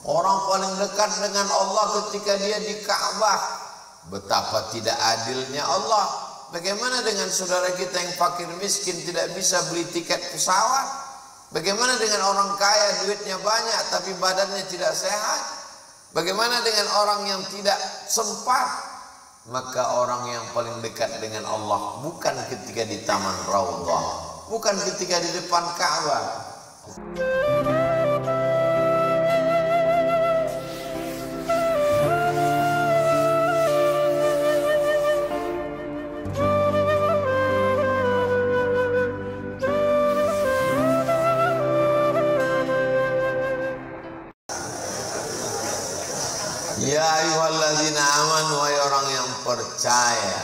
Orang paling dekat dengan Allah ketika dia di Ka'bah. Betapa tidak adilnya Allah. Bagaimana dengan saudara kita yang fakir miskin tidak bisa beli tiket pesawat? Bagaimana dengan orang kaya duitnya banyak tapi badannya tidak sehat? Bagaimana dengan orang yang tidak sempat? Maka orang yang paling dekat dengan Allah bukan ketika di Taman Raudhah, bukan ketika di depan Ka'bah. Ya ayyuhalladzina amanu, wahai orang yang percaya,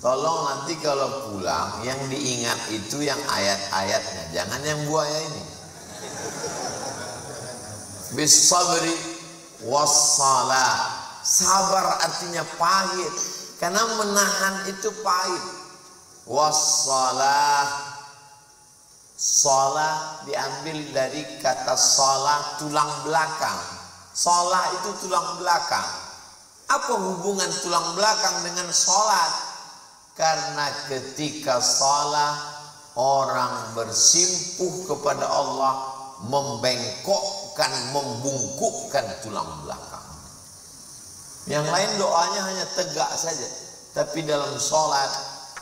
tolong nanti kalau pulang yang diingat itu yang ayat-ayatnya, jangan yang buaya ini. Bisabri wassalah. Sabar artinya pahit, karena menahan itu pahit. Wassalah, salah diambil dari kata salah, tulang belakang. Salah itu tulang belakang. Apa hubungan tulang belakang dengan salat? Karena ketika salat orang bersimpuh kepada Allah, membengkokkan, membungkukkan tulang belakang. Yang lain doanya hanya tegak saja, tapi dalam salat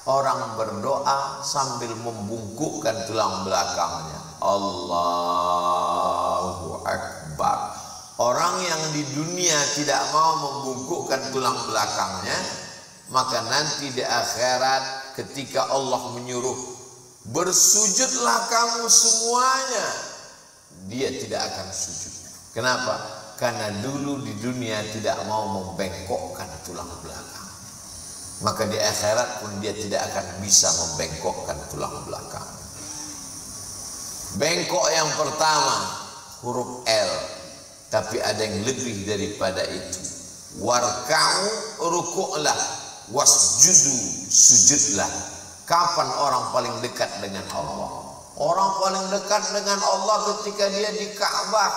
orang berdoa sambil membungkukkan tulang belakangnya. Allahu Akbar. Orang yang di dunia tidak mau membungkukkan tulang belakangnya, maka nanti di akhirat ketika Allah menyuruh bersujudlah kamu semuanya, dia tidak akan sujud. Kenapa? Karena dulu di dunia tidak mau membengkokkan tulang belakang. Maka di akhirat pun dia tidak akan bisa membengkokkan tulang belakang. Bengkok yang pertama huruf L. Tapi ada yang lebih daripada itu. Warka'u, rukuklah. Wasjudu, sujudlah. Kapan orang paling dekat dengan Allah? Orang paling dekat dengan Allah ketika dia di Ka'bah.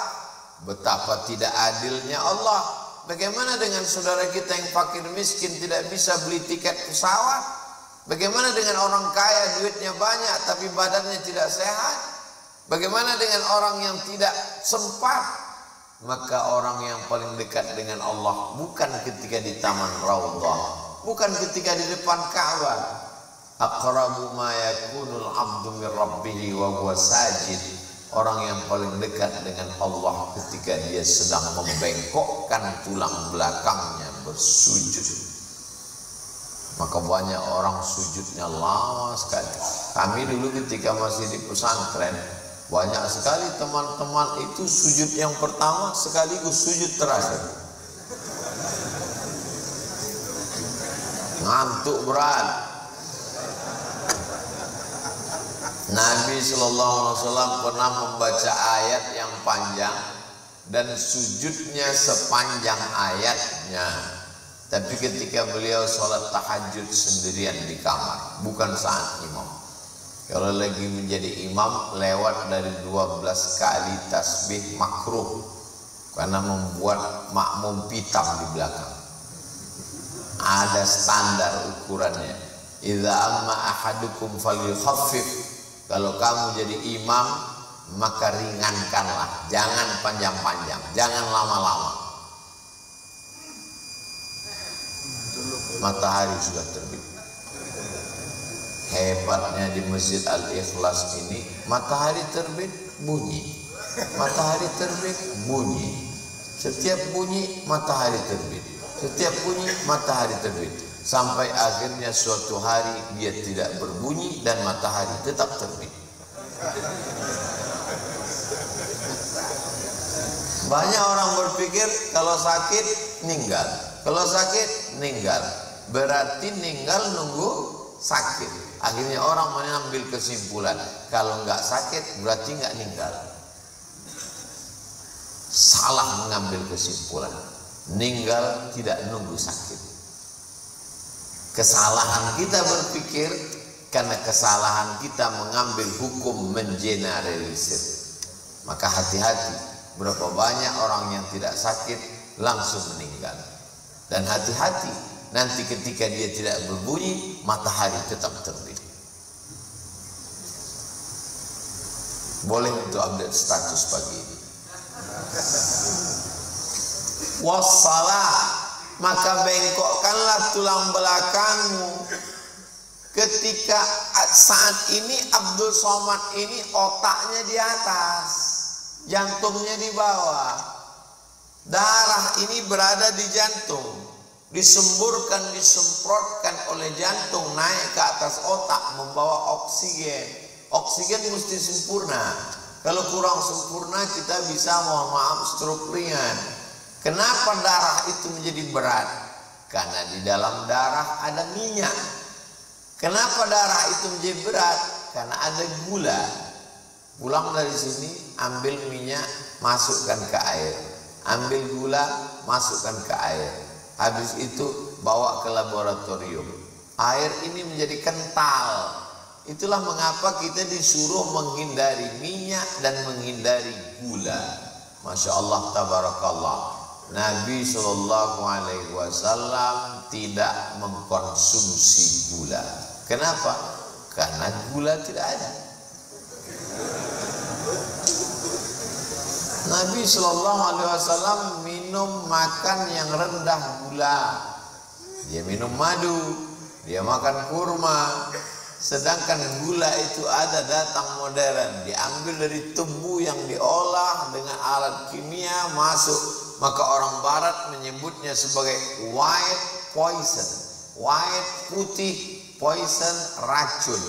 Betapa tidak adilnya Allah. Bagaimana dengan saudara kita yang fakir miskin tidak bisa beli tiket pesawat? Bagaimana dengan orang kaya duitnya banyak tapi badannya tidak sehat? Bagaimana dengan orang yang tidak sempat? Maka orang yang paling dekat dengan Allah bukan ketika di Taman Raudhah, bukan ketika di depan Ka'bah. Aqrabu ma yakunul 'abdu min rabbih wa huwa sajid. Orang yang paling dekat dengan Allah ketika dia sedang membengkokkan tulang belakangnya bersujud. Maka banyak orang sujudnya lama sekali. Kami dulu ketika masih di pesantren, banyak sekali teman-teman itu sujud yang pertama sekaligus sujud terakhir. Ngantuk berat. Nabi SAW pernah membaca ayat yang panjang dan sujudnya sepanjang ayatnya. Tapi ketika beliau sholat tahajud sendirian di kamar, bukan saat imam. Kalau lagi menjadi imam lewat dari 12 kali tasbih makruh, karena membuat makmum pitam di belakang. Ada standar ukurannya. Idza amma ahadukum falyukhaffif. Kalau kamu jadi imam maka ringankanlah, jangan panjang-panjang, jangan lama-lama. Matahari sudah terbit. Hebatnya di Masjid Al-Ikhlas ini, matahari terbit bunyi, matahari terbit bunyi, setiap bunyi matahari terbit, setiap bunyi matahari terbit, sampai akhirnya suatu hari dia tidak berbunyi dan matahari tetap terbit. Banyak orang berpikir kalau sakit meninggal, kalau sakit meninggal, berarti meninggal nunggu sakit. Akhirnya orang mengambil kesimpulan kalau nggak sakit berarti nggak meninggal. Salah mengambil kesimpulan. Meninggal tidak nunggu sakit. Kesalahan kita berpikir karena kesalahan kita mengambil hukum mengeneralisir. Maka hati-hati Berapa banyak orang yang tidak sakit langsung meninggal. Dan hati-hati, nanti ketika dia tidak berbunyi, matahari tetap terbit. Boleh untuk update status pagi ini. Wassalah, maka bengkokkanlah tulang belakangmu. Ketika saat ini Abdul Somad ini otaknya di atas, jantungnya di bawah. Darah ini berada di jantung, disemburkan, disemprotkan oleh jantung naik ke atas otak membawa oksigen. Oksigen mesti sempurna. Kalau kurang sempurna kita bisa, mohon maaf, stroke ringan. Kenapa darah itu menjadi berat? Karena di dalam darah ada minyak. Kenapa darah itu menjadi berat? Karena ada gula. Pulang dari sini, ambil minyak, masukkan ke air. Ambil gula, masukkan ke air. Habis itu bawa ke laboratorium. Air ini menjadi kental. Itulah mengapa kita disuruh menghindari minyak dan menghindari gula. Masya Allah, tabarakallah. Nabi SAW tidak mengkonsumsi gula. Kenapa? Karena gula tidak ada. Nabi SAW minum makan yang rendah gula. Dia minum madu, dia makan kurma. Sedangkan gula itu ada datang modern, diambil dari tebu yang diolah dengan alat kimia masuk. Maka orang barat menyebutnya sebagai white poison. White putih, poison racun.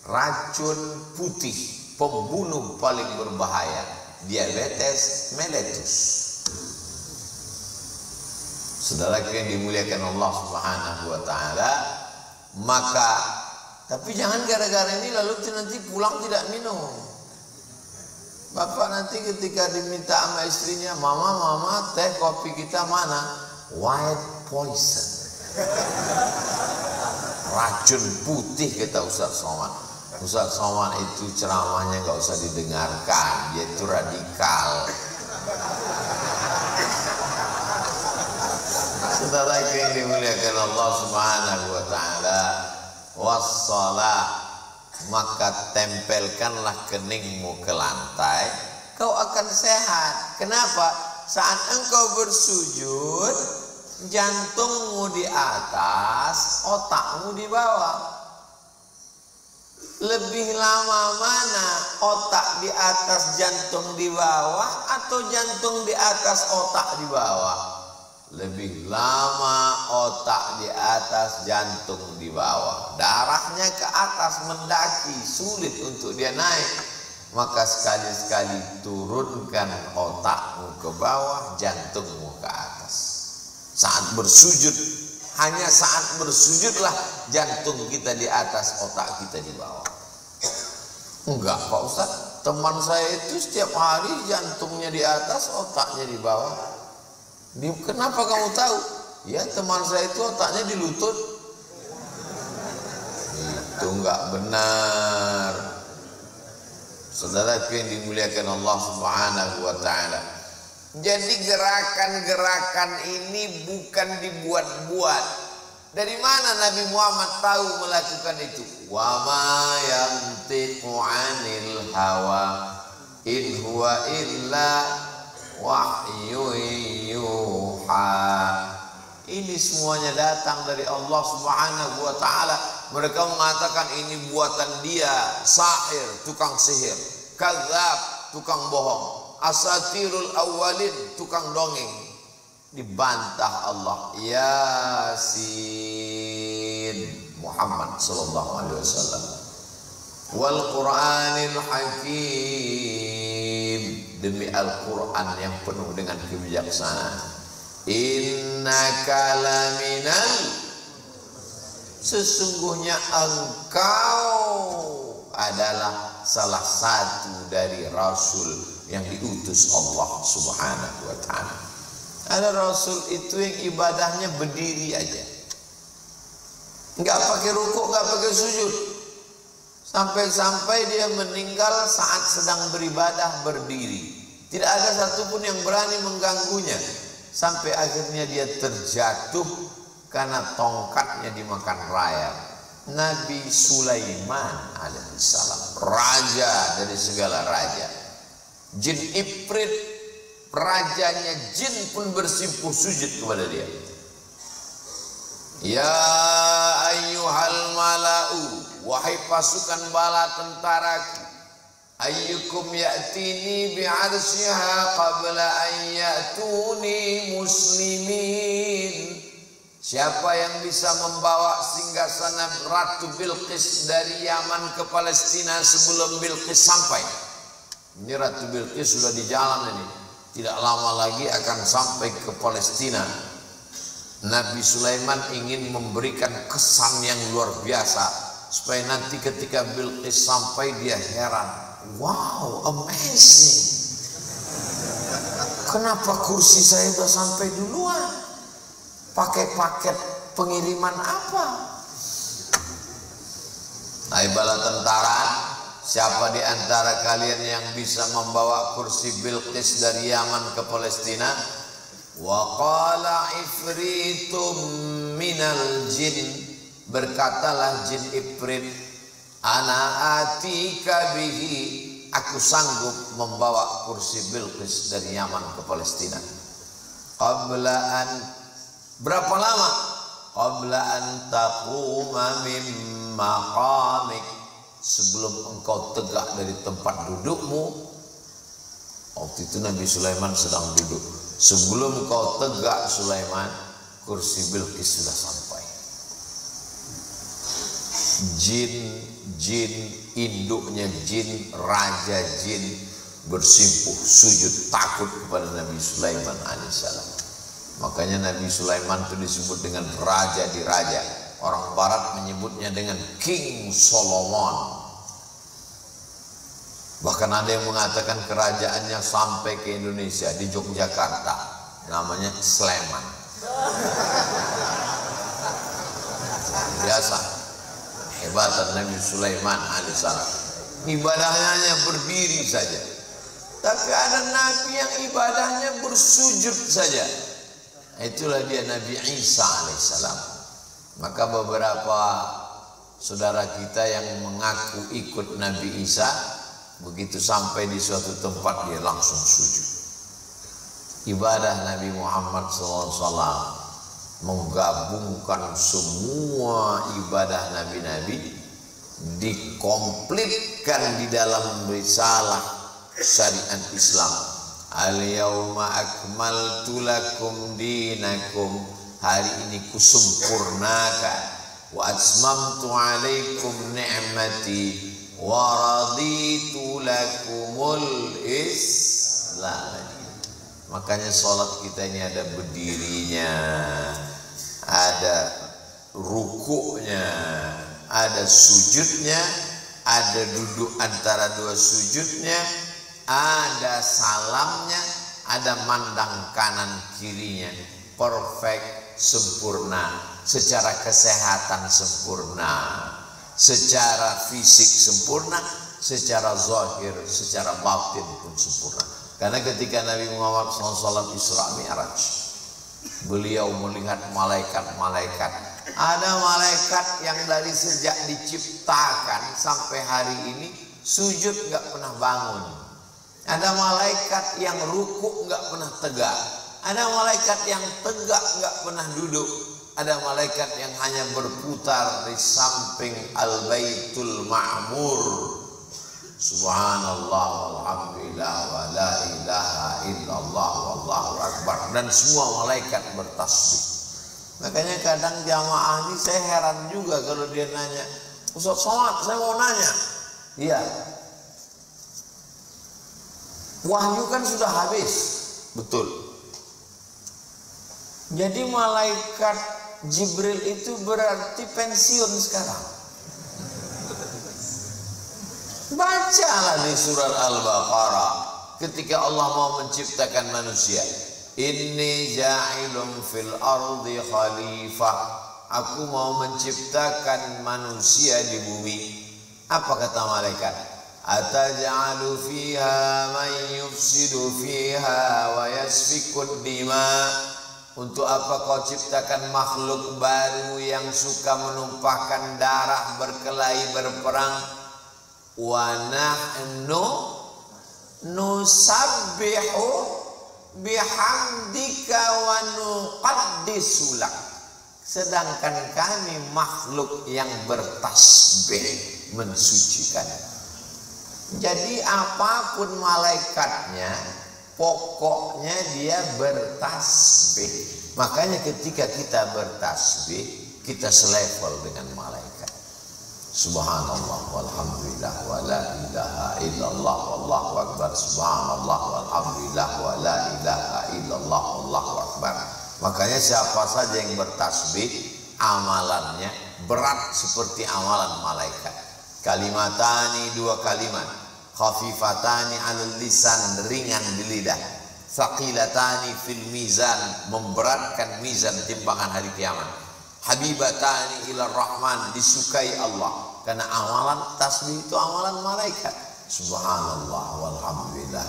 Racun putih, pembunuh paling berbahaya. Diabetes mellitus. Saudara yang dimuliakan Allah Subhanahu wa taala, maka tapi jangan gara-gara ini lalu nanti pulang tidak minum. Bapak nanti ketika diminta sama istrinya, mama, teh kopi kita mana? White poison. Racun putih, kata Ustaz Somad. Ustaz Somad itu ceramahnya nggak usah didengarkan, dia itu radikal. Saudara yang dimuliakan Allah Subhanahu wa taala, wassalah, maka tempelkanlah keningmu ke lantai, kau akan sehat. Kenapa? Saat engkau bersujud, jantungmu di atas, otakmu di bawah. Lebih lama mana otak di atas, jantung di bawah, atau jantung di atas, otak di bawah? Lebih lama otak di atas, jantung di bawah. Darahnya ke atas mendaki, sulit untuk dia naik. Maka sekali-sekali turunkan otakmu ke bawah, jantungmu ke atas. Saat bersujud, hanya saat bersujudlah jantung kita di atas, otak kita di bawah. Enggak Pak Ustaz, teman saya itu setiap hari jantungnya di atas, otaknya di bawah. Kenapa kamu tahu? Ya, teman saya itu otaknya di lutut. Itu enggak benar. Saudara yang dimuliakan Allah Subhanahu wa taala. Jadi gerakan-gerakan ini bukan dibuat-buat. Dari mana Nabi Muhammad tahu melakukan itu? Wa ma yantiqu 'anil hawa in huwa illa wahyu yuha. Ini semuanya datang dari Allah Subhanahu wa taala. Mereka mengatakan ini buatan dia, sahir, tukang sihir, kadzab, tukang bohong, asatirul awwalin, tukang dongeng. Dibantah Allah. Yasin, Muhammad sallallahu alaihi wasallam. Wal Qur'anil Hakim, demi Al-Quran yang penuh dengan kebijaksanaan. Innaka laminal, sesungguhnya engkau adalah salah satu dari Rasul yang diutus Allah Subhanahu wa ta'ala. Ada Rasul itu yang ibadahnya berdiri aja, nggak pakai rukuk, nggak pakai sujud. Sampai-sampai dia meninggal saat sedang beribadah berdiri. Tidak ada satupun yang berani mengganggunya. Sampai akhirnya dia terjatuh karena tongkatnya dimakan rayap. Nabi Sulaiman alaihissalam, raja dari segala raja. Jin Ifrit, rajanya jin pun bersimpuh sujud kepada dia. Ya ayyuhal mala'u, wahai pasukan bala tentaraku, ayyukum ya'tini bi'arsyiha qabla an ya'tuni muslimin. Siapa yang bisa membawa singgasana Ratu Bilqis dari Yaman ke Palestina sebelum Bilqis sampai? Ini Ratu Bilqis sudah di jalan ini, tidak lama lagi akan sampai ke Palestina. Nabi Sulaiman ingin memberikan kesan yang luar biasa supaya nanti ketika Bilqis sampai dia heran. Wow, amazing. Kenapa kursi saya sudah sampai duluan? Pakai paket pengiriman apa? Hai bala tentara, siapa di antara kalian yang bisa membawa kursi Bilqis dari Yaman ke Palestina? Wa qala ifritum minal jin, berkatalah jin Ifrit, ana atika bihi, aku sanggup membawa kursi Bilqis dari Yaman ke Palestina. Qabla an, berapa lama? Qabla an taquma min maqamik, sebelum engkau tegak dari tempat dudukmu. Waktu itu Nabi Sulaiman sedang duduk. Sebelum kau tegak Sulaiman, kursi Bilqis sudah sampai. Jin induknya jin, raja jin bersimpuh sujud takut kepada Nabi Sulaiman alaihissalam. Makanya Nabi Sulaiman itu disebut dengan raja di raja. Orang barat menyebutnya dengan King Solomon. Bahkan ada yang mengatakan kerajaannya sampai ke Indonesia, di Yogyakarta, namanya Sleman. Biasa hebatan Nabi Sulaiman alaihissalam. Ibadahnya hanya berdiri saja. Tapi ada nabi yang ibadahnya bersujud saja. Itulah dia Nabi Isa alaihissalam. Maka beberapa saudara kita yang mengaku ikut Nabi Isa, begitu sampai di suatu tempat dia langsung sujud. Ibadah Nabi Muhammad SAW menggabungkan semua ibadah nabi-nabi, dikomplitkan di dalam risalah syariat Islam. Al-yawma akmaltu lakum dinakum, hari ini kusempurnakan, wa atmamtu alaikum ni'mati wa raditu lakumul Islam. Makanya sholat kita ini ada berdirinya, ada rukuknya, ada sujudnya, ada duduk antara dua sujudnya, ada salamnya, ada mandang kanan kirinya. Perfect, sempurna, secara kesehatan sempurna, secara fisik sempurna, secara zahir, secara batin pun sempurna. Karena ketika Nabi Muhammad SAW Isra Mi'raj, beliau melihat malaikat-malaikat. Ada malaikat yang dari sejak diciptakan sampai hari ini sujud gak pernah bangun. Ada malaikat yang rukuk gak pernah tegak. Ada malaikat yang tegak gak pernah duduk. Ada malaikat yang hanya berputar di samping Al-Baitul Ma'mur. Subhanallah walhamdulillah wa la ilaha illallah wallahu akbar. Dan semua malaikat bertasbih. Makanya kadang jamaah ini saya heran juga kalau dia nanya, Ustaz Somad, saya mau nanya. Iya, wahyu kan sudah habis. Betul. Jadi malaikat Jibril itu berarti pensiun sekarang. Bacalah di surat Al-Baqarah ketika Allah mau menciptakan manusia. Inni ja'ilun fil ardi khalifah. Aku mau menciptakan manusia di bumi. Apa kata malaikat? Ataj'alu fiha man yufsidu fiha wa yasfikud dima. Untuk apa kau ciptakan makhluk baru yang suka menumpahkan darah, berkelahi, berperang? Wa nahnu nusabbihu bihamdika wa nuqaddisu lak. Sedangkan kami makhluk yang bertasbih mensucikan. Jadi apapun malaikatnya, pokoknya dia bertasbih. Makanya ketika kita bertasbih, kita selevel dengan malaikat. Subhanallah walhamdulillah wa la ilaha illallah wallahu akbar. Subhanallah walhamdulillah wa la ilaha illallah wallahu akbar. Makanya siapa saja yang bertasbih, amalannya berat seperti amalan malaikat. Kalimatani, dua kalimat, khafifatani 'alal lisan, ringan di lidah, thaqilatani fil mizan, memberatkan mizan timbangan hari kiamat, habibatani ila rahman, disukai Allah. Karena amalan tasbih itu amalan malaikat. Subhanallah walhamdulillah,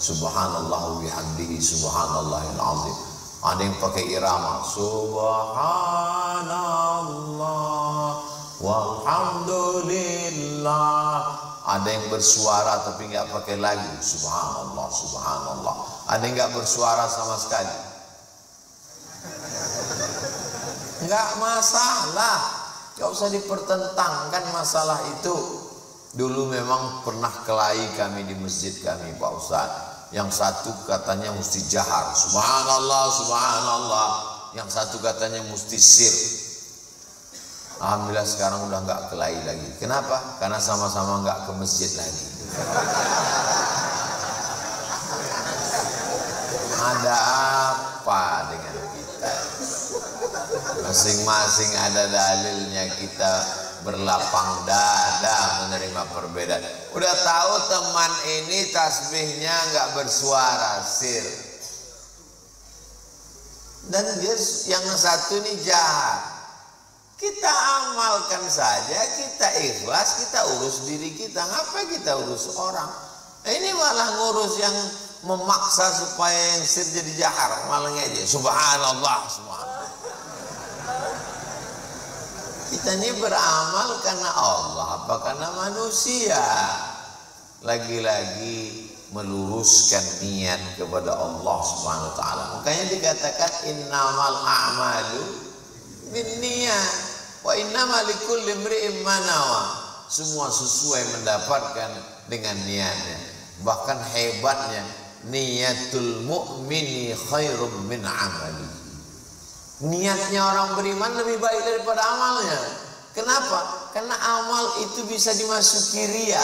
subhanallah bihamdihi, subhanallahil azim. Ada yang pakai irama, subhanallah walhamdulillah. Ada yang bersuara tapi nggak pakai lagu, subhanallah subhanallah. Ada yang nggak bersuara sama sekali, nggak masalah, nggak usah dipertentangkan masalah itu. Dulu memang pernah kelahi kami di masjid kami, Pak Ustadz. Yang satu katanya mesti jahar, subhanallah subhanallah. Yang satu katanya mesti sir. Alhamdulillah sekarang udah nggak kelahi lagi. Kenapa? Karena sama-sama nggak ke masjid lagi. Ada apa dengan kita? Masing-masing ada dalilnya, kita berlapang dada menerima perbedaan. Udah tahu teman ini tasbihnya nggak bersuara, sir. Dan dia yang satu ini jahat. Kita amalkan saja, kita ikhlas, kita urus diri kita. Ngapain kita urus orang? Ini malah ngurus yang memaksa supaya yang sir jadi jahar, malah ngejek. Subhanallah, subhanallah. Kita ini beramal karena Allah, apa karena manusia? Lagi-lagi meluruskan niat kepada Allah Subhanahu wa taala. Makanya dikatakan innamal a'malu binniyat wa innamal likulli imri'in ma nawa. Semua sesuai mendapatkan dengan niatnya. Bahkan hebatnya, niyatul mu'mini khairum min amali. Niatnya orang beriman lebih baik daripada amalnya. Kenapa? Karena amal itu bisa dimasuki riya.